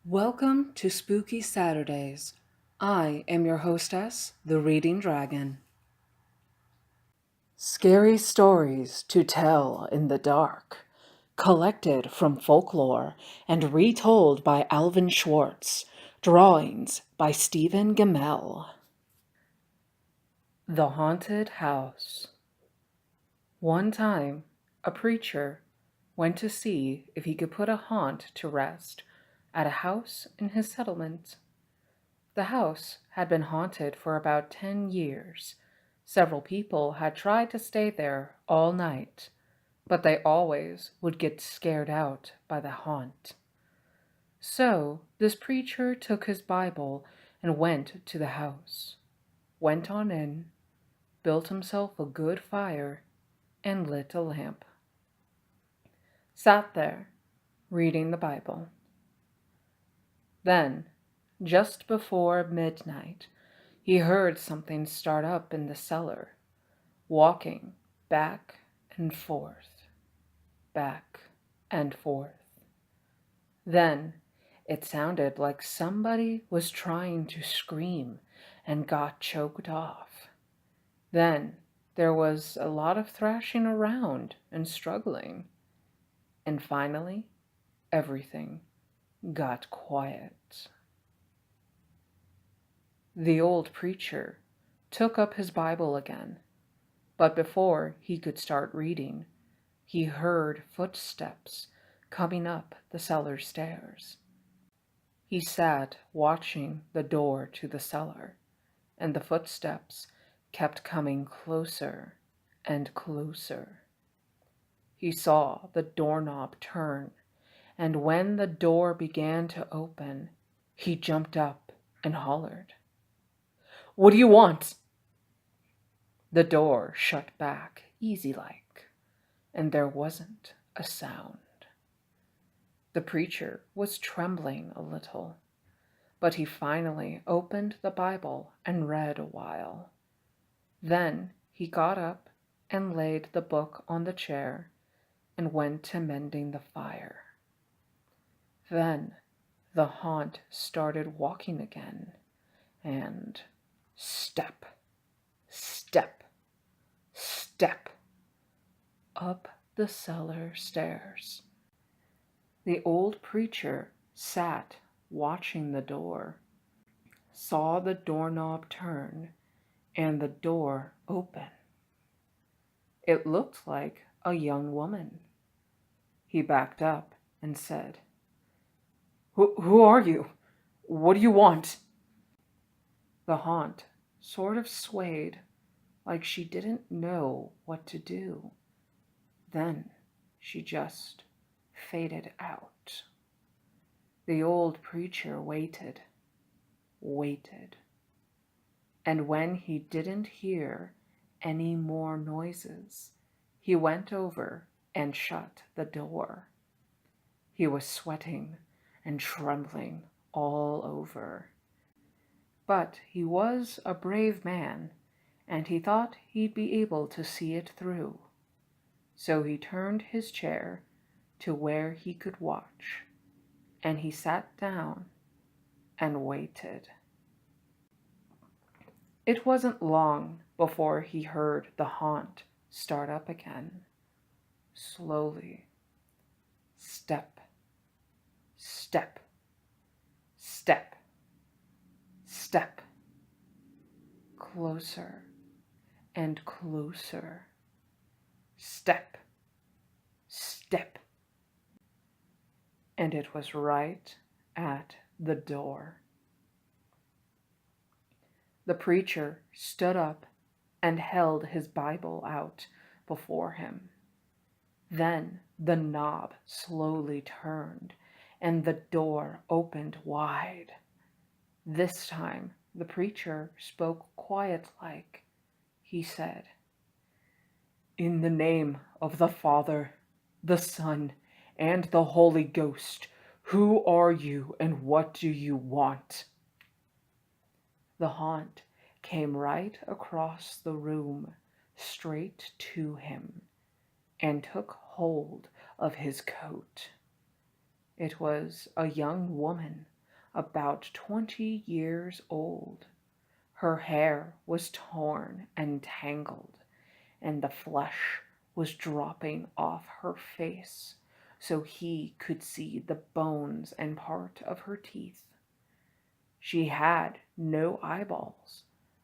Welcome to Spooky Saturdays. I am your hostess, the Reading Dragon. Scary stories to tell in the dark, collected from Folklore and retold by Alvin Schwartz, drawings by Stephen Gammell. The Haunted House. One time, a preacher went to see if he could put a haunt to rest at a house in his settlement. The house had been haunted for about 10 years. Several people had tried to stay there all night, but they always would get scared out by the haunt. So this preacher took his Bible and went to the house, went on in, built himself a good fire, and lit a lamp. Sat there, reading the Bible. Then, just before midnight, he heard something start up in the cellar, walking back and forth, back and forth. Then it sounded like somebody was trying to scream and got choked off. Then there was a lot of thrashing around and struggling. And finally, everything got quiet. The old preacher took up his Bible again, but before he could start reading, he heard footsteps coming up the cellar stairs. He sat watching the door to the cellar, and the footsteps kept coming closer and closer. He saw the doorknob turn, and when the door began to open, he jumped up and hollered, "What do you want?" The door shut back easy-like, and there wasn't a sound. The preacher was trembling a little, but he finally opened the Bible and read a while. Then he got up and laid the book on the chair and went to mending the fire. Then the haunt started walking again, and step, step, step, up the cellar stairs. The old preacher sat watching the door, saw the doorknob turn, and the door open. It looked like a young woman. He backed up and said, Who are you? What do you want?" The haunt sort of swayed, like she didn't know what to do. Then she just faded out. The old preacher waited, waited. And when he didn't hear any more noises, he went over and shut the door. He was sweating and trembling all over. But he was a brave man, and he thought he'd be able to see it through. So he turned his chair to where he could watch, and he sat down and waited. It wasn't long before he heard the haunt start up again, slowly. Step, step, step, step. Closer and closer. Step, step. And it was right at the door. The preacher stood up and held his Bible out before him. Then the knob slowly turned, and the door opened wide. This time the preacher spoke quiet-like. He said, "In the name of the Father, the Son, and the Holy Ghost, who are you and what do you want?" The haunt came right across the room, straight to him, and took hold of his coat. It was a young woman about 20 years old. Her hair was torn and tangled, and the flesh was dropping off her face so he could see the bones and part of her teeth. She had no eyeballs,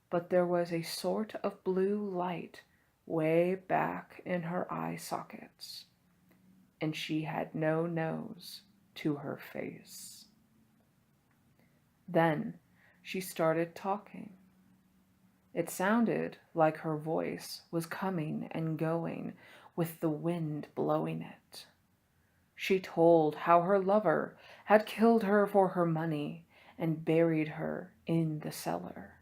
but there was a sort of blue light way back in her eye sockets, and she had no nose to her face. Then she started talking. It sounded like her voice was coming and going with the wind blowing it. She told how her lover had killed her for her money and buried her in the cellar.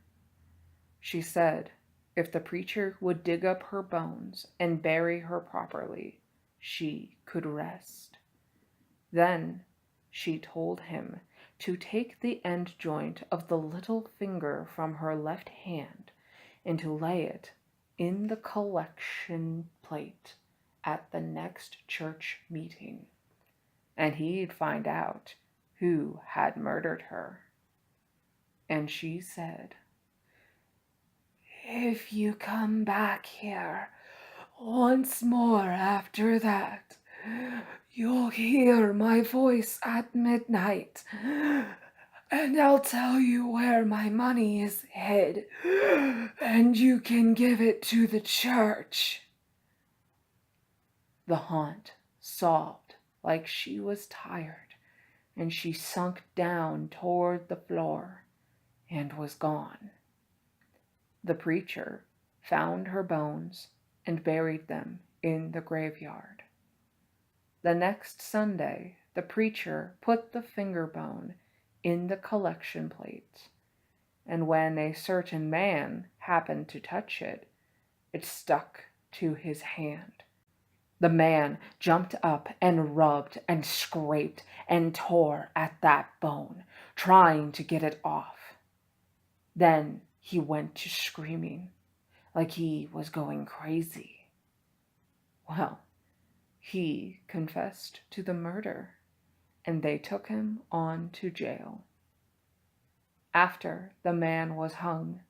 She said if the preacher would dig up her bones and bury her properly, she could rest. Then she told him to take the end joint of the little finger from her left hand and to lay it in the collection plate at the next church meeting, and he'd find out who had murdered her. And she said, "If you come back here once more after that, you'll hear my voice at midnight, and I'll tell you where my money is hid, and you can give it to the church." The haunt sobbed like she was tired, and she sunk down toward the floor and was gone. The preacher found her bones and buried them in the graveyard. The next Sunday, the preacher put the finger bone in the collection plate, and when a certain man happened to touch it, it stuck to his hand. The man jumped up and rubbed and scraped and tore at that bone, trying to get it off. Then he went to screaming, like he was going crazy. Well, he confessed to the murder, and they took him on to jail. After the man was hung,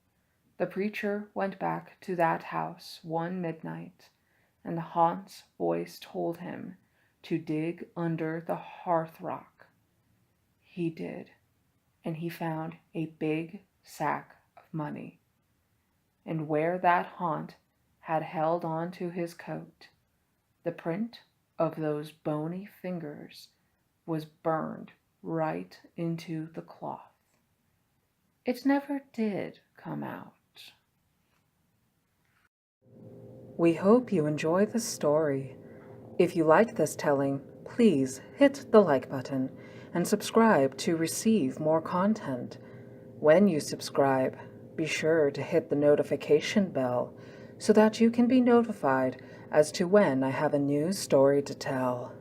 the preacher went back to that house one midnight, and the haunt's voice told him to dig under the hearthrug. He did, and he found a big sack of money. And where that haunt had held on to his coat, the print of those bony fingers was burned right into the cloth. It never did come out. We hope you enjoy the story. If you like this telling, please hit the like button and subscribe to receive more content. When you subscribe, be sure to hit the notification bell so that you can be notified as to when I have a new story to tell.